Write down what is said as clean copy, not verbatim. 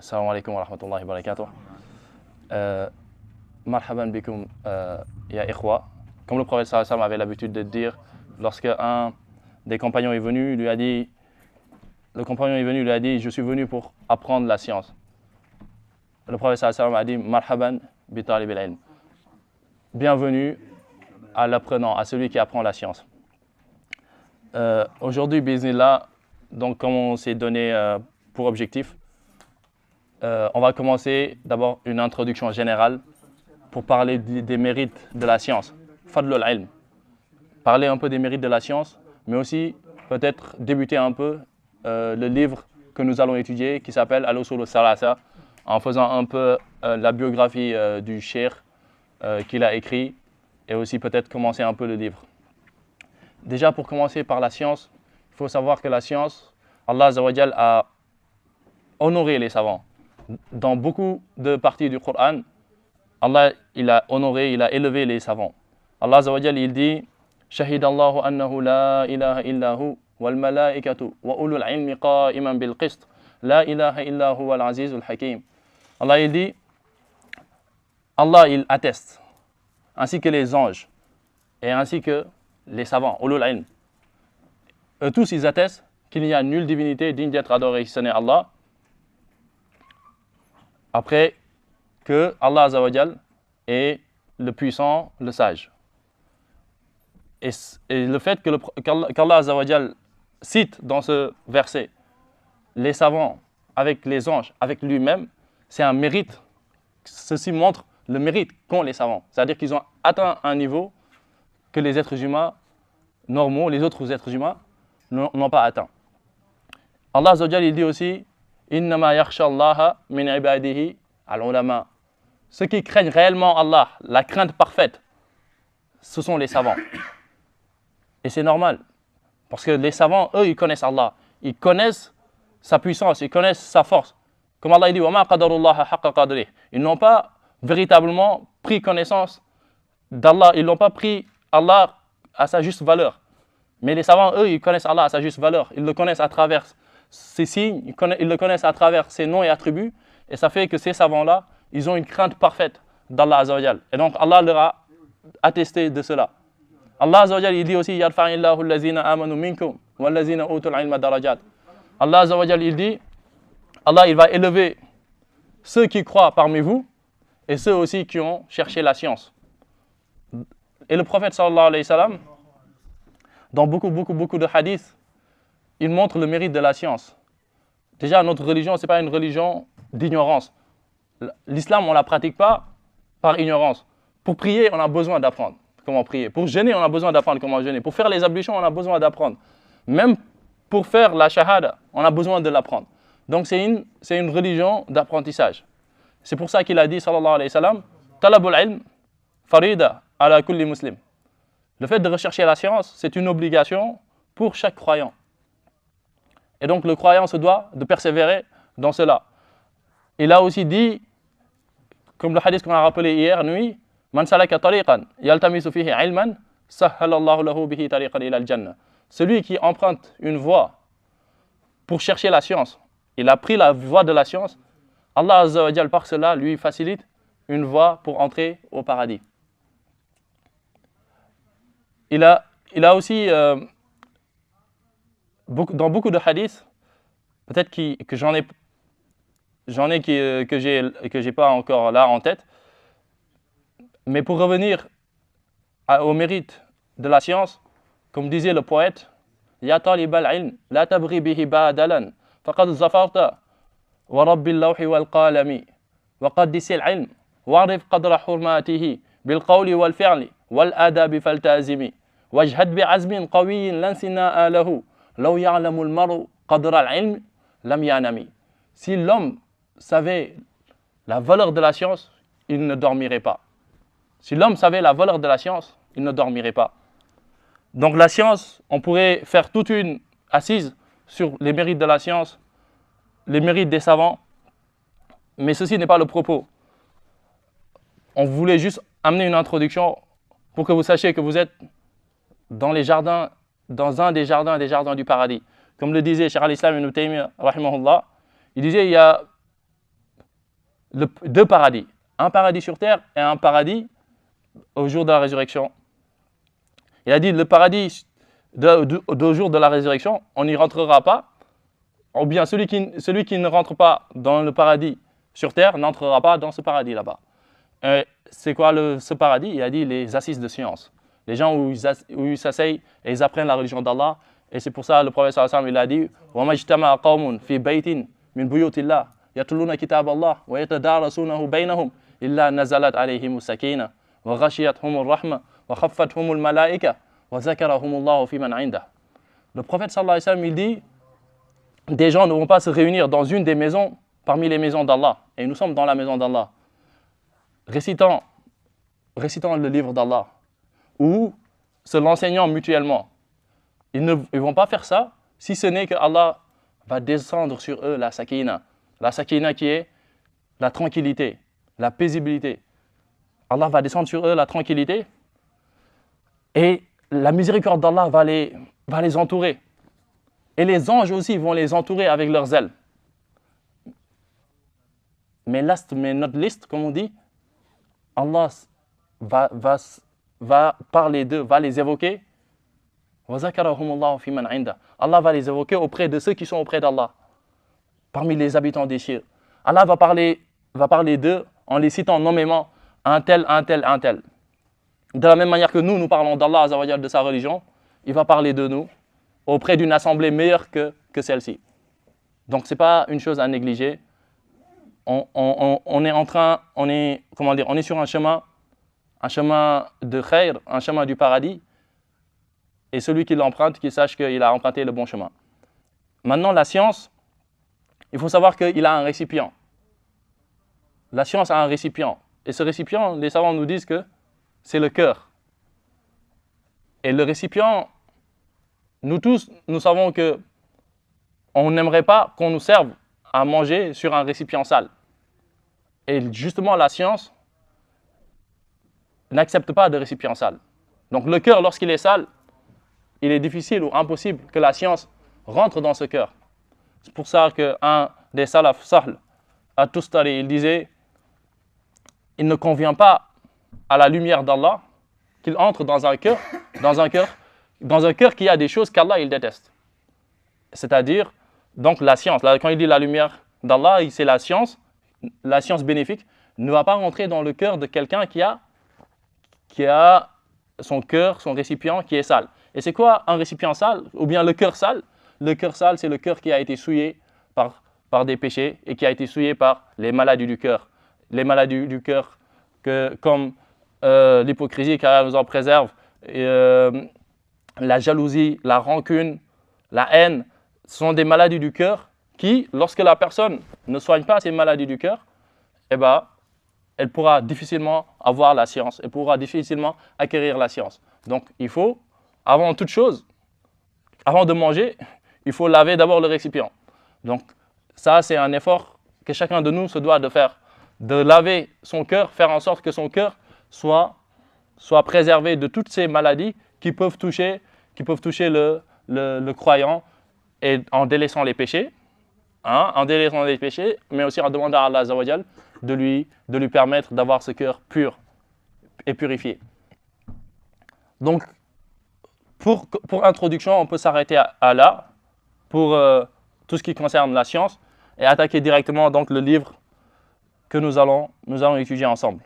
Assalamu alaikum wa rahmatullahi wa barakatuh. Marhaban bikoum ya ikhwa. Comme le prophète sallallahu alayhi wa sallam avait l'habitude de dire, lorsque un des compagnons est venu, lui a dit, je suis venu pour apprendre la science. Le prophète sallallahu alayhi wa sallam a dit, marhaban bi talib al-ilm. Bienvenue à l'apprenant, à celui qui apprend la science. Aujourd'hui, bismillah, donc comme on s'est donné pour objectif, on va commencer d'abord une introduction générale pour parler des mérites de la science. Fadlul ilm. Parler un peu des mérites de la science, mais aussi peut-être débuter un peu le livre que nous allons étudier qui s'appelle Al-Usul al-Thalatha, en faisant un peu la biographie du cheikh qu'il a écrit et aussi peut-être commencer un peu le livre. Déjà pour commencer par la science, il faut savoir que la science, Allah Azza wa Jal a honoré les savants. Dans beaucoup de parties du Coran, Allah il a honoré, il a élevé les savants. Allah Azza wa Jal il dit Shahidallahu annahu la ilaha illahu wal malaikatu wa ulul ilmi qa'iman bil qist la ilaha illahu wal azizul hakim. Allah il dit Allah il atteste, ainsi que les anges et ainsi que les savants, ulul ilm. Eux tous ils attestent qu'il n'y a nulle divinité digne d'être adorée si ce n'est Allah. Après que Allah Azza wa Jal est le puissant, le sage. Et le fait qu'Allah Azza wa Jal cite dans ce verset les savants avec les anges, avec lui-même, c'est un mérite. Ceci montre le mérite qu'ont les savants. C'est-à-dire qu'ils ont atteint un niveau que les êtres humains normaux, les autres êtres humains, n'ont pas atteint. Allah Azza wa Jal il dit aussi Innama yakhsha Allaha min ibadihi al-ulama. Ceux qui craignent réellement Allah, la crainte parfaite, ce sont les savants. Et c'est normal. Parce que les savants, eux, ils connaissent Allah. Ils connaissent sa puissance, ils connaissent sa force. Comme Allah dit, وَمَا قَدَرُ اللَّهَ حَقَّ قَدْرِهِ. Ils n'ont pas véritablement pris connaissance d'Allah. Ils n'ont pas pris Allah à sa juste valeur. Mais les savants, eux, ils connaissent Allah à sa juste valeur. Ils le connaissent à travers ses signes, ils le connaissent à travers ses noms et attributs. Et ça fait que ces savants-là, ils ont une crainte parfaite d'Allah Azza wa Jal. Et donc Allah leur a attesté de cela. Allah Azza wa Jal, il dit aussi Yarfa'illahu allazina amanu minkum wallazina utul ilma darajat. Allah Azza wa Jal, il dit Allah, il va élever ceux qui croient parmi vous et ceux aussi qui ont cherché la science. Et le prophète sallallahu alayhi wa sallam, dans beaucoup de hadiths, il montre le mérite de la science. Déjà, notre religion, ce n'est pas une religion d'ignorance. L'islam, on ne la pratique pas par ignorance. Pour prier, on a besoin d'apprendre comment prier. Pour jeûner, on a besoin d'apprendre comment jeûner. Pour faire les ablutions, on a besoin d'apprendre. Même pour faire la shahada, on a besoin de l'apprendre. Donc, c'est une religion d'apprentissage. C'est pour ça qu'il a dit, sallallahu alayhi wa sallam, Talabul ilm farida ala kulli muslim. Le fait de rechercher la science, c'est une obligation pour chaque croyant. Et donc, le croyant se doit de persévérer dans cela. Il a aussi dit, comme le hadith qu'on a rappelé hier nuit, Man salaka tariqan yaltamisu fihi ilman sahhalallahu lahu bihi tariqan ila al-jannah. Celui qui emprunte une voie pour chercher la science, il a pris la voie de la science, Allah Azza wa Jal par cela lui facilite une voie pour entrer au paradis. Il a aussi dans beaucoup de hadiths, peut-être que j'ai pas encore là en tête, mais pour revenir au mérite de la science, comme disait le poète, Ya talib al-ilm, la tabghi bihi badalan, faqad zafarta wa rabbi al-lawhi wal-qalami, wa qaddis al-ilm, wa'rif qadra hurmatihi, bil-qawli wal-fi'li, wal-adabi faltazimi, wajhad bi'azmin qawiyyin lan sina'a lahu, law ya'lamu al-mar'u qadra al-ilm, lam yanami. Si l'homme savait la valeur de la science, il ne dormirait pas. Si l'homme savait la valeur de la science, il ne dormirait pas. Donc la science, on pourrait faire toute une assise sur les mérites de la science, les mérites des savants, mais ceci n'est pas le propos. On voulait juste amener une introduction pour que vous sachiez que vous êtes dans un des jardins du paradis. Comme le disait Cheikh al-Islam ibn Taymiyyah, rahimahullah, il disait il y a deux paradis. Un paradis sur terre et un paradis au jour de la résurrection. Il a dit le paradis au jour de la résurrection, on n'y rentrera pas. Ou bien celui qui ne rentre pas dans le paradis sur terre n'entrera pas dans ce paradis là-bas. C'est quoi ce paradis? Il a dit les assises de science. Les gens où ils s'asseyent et ils apprennent la religion d'Allah. Et c'est pour ça le prophète sallallahu alayhi wa sallam, il a dit وَمَا اجْتَمَعَ قَوْمٌ فِي بَيْتٍ مِنْ بُيُوتِ اللَّهِ يَتْلُونَ كِتَابَ اللَّهِ وَيَتَدَارَسُونَهُ بَيْنَهُمْ إِلَّا نَزَلَتْ عَلَيْهِمُ السَّكِينَةُ وَغَشِيَتْهُمُ الرَّحْمَةُ وَخَفَّتْهُمُ الْمَلَائِكَةُ وَذَكَرَهُمُ اللَّهُ فِي مَنْ عِنْدَهُ. Le prophète sallallahu alayhi wa sallam, il dit des gens ne vont pas se réunir dans une des maisons parmi les maisons d'Allah. Et nous sommes dans la maison d'Allah. Récitant le livre d'Allah ou se l'enseignant mutuellement. Ils ne vont pas faire ça si ce n'est que Allah va descendre sur eux la sakina. La sakina qui est la tranquillité, la paisibilité. Allah va descendre sur eux la tranquillité et la miséricorde d'Allah va les entourer. Et les anges aussi vont les entourer avec leurs ailes. Mais notre liste, comme on dit, Allah va parler d'eux, va les évoquer. Allah va les évoquer auprès de ceux qui sont auprès d'Allah, parmi les habitants des cieux. Allah va parler d'eux en les citant nommément un tel, un tel, un tel. De la même manière que nous parlons d'Allah Azza wa Jal, de sa religion, il va parler de nous auprès d'une assemblée meilleure que celle-ci. Donc ce n'est pas une chose à négliger. On est sur un chemin de khayr, un chemin du paradis. Et celui qui l'emprunte, qu'il sache qu'il a emprunté le bon chemin. Maintenant, la science, il faut savoir qu'il a un récipient. La science a un récipient. Et ce récipient, les savants nous disent que c'est le cœur. Et le récipient, nous tous, nous savons que on n'aimerait pas qu'on nous serve à manger sur un récipient sale. Et justement, la science n'accepte pas de récipient sale. Donc le cœur, lorsqu'il est sale, il est difficile ou impossible que la science rentre dans ce cœur. C'est pour ça qu'un des salaf, Sahl at-Tustari, il disait il ne convient pas à la lumière d'Allah qu'il entre dans un cœur qui a des choses qu'Allah il déteste. C'est-à-dire, donc la science, là, quand il dit la lumière d'Allah, c'est la science bénéfique, ne va pas rentrer dans le cœur de quelqu'un qui a son cœur, son récipient qui est sale. Et c'est quoi un récipient sale ou bien le cœur sale? Le cœur sale, c'est le cœur qui a été souillé par des péchés et qui a été souillé par les maladies du cœur. Les maladies du cœur comme l'hypocrisie, car elle nous en préserve, la jalousie, la rancune, la haine, ce sont des maladies du cœur qui, lorsque la personne ne soigne pas ces maladies du cœur, eh ben, elle pourra difficilement avoir la science, elle pourra difficilement acquérir la science. Donc il faut, avant toute chose, avant de manger, il faut laver d'abord le récipient. Donc ça, c'est un effort que chacun de nous se doit de faire, de laver son cœur, faire en sorte que son cœur soit préservé de toutes ces maladies qui peuvent toucher le croyant et en délaissant les péchés, mais aussi en demandant à Allah Azza wa Jal de lui permettre d'avoir ce cœur pur et purifié. Donc, pour introduction, on peut s'arrêter à là, pour tout ce qui concerne la science, et attaquer directement donc le livre que nous allons étudier ensemble.